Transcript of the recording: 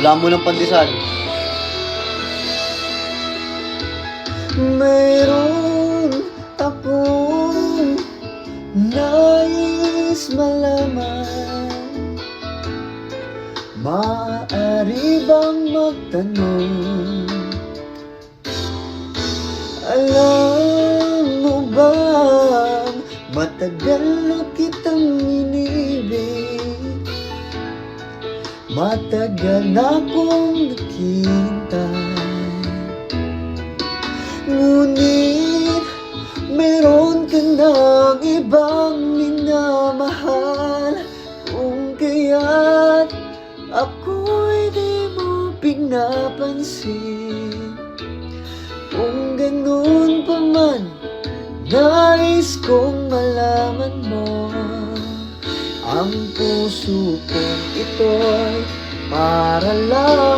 Wala mo ng pandesal. Mayroon akong nais malaman. Maaari bang magtanong? Alam mo bang matagal na kitang inibig? Matagal na akong naghihintay. Ngunit meron ka ng ibang minamahal. Kung kaya't ako'y di mo pinapansin. Kung ganun pa man, nais kong malaman mo. Ang puso kong ito'y para lang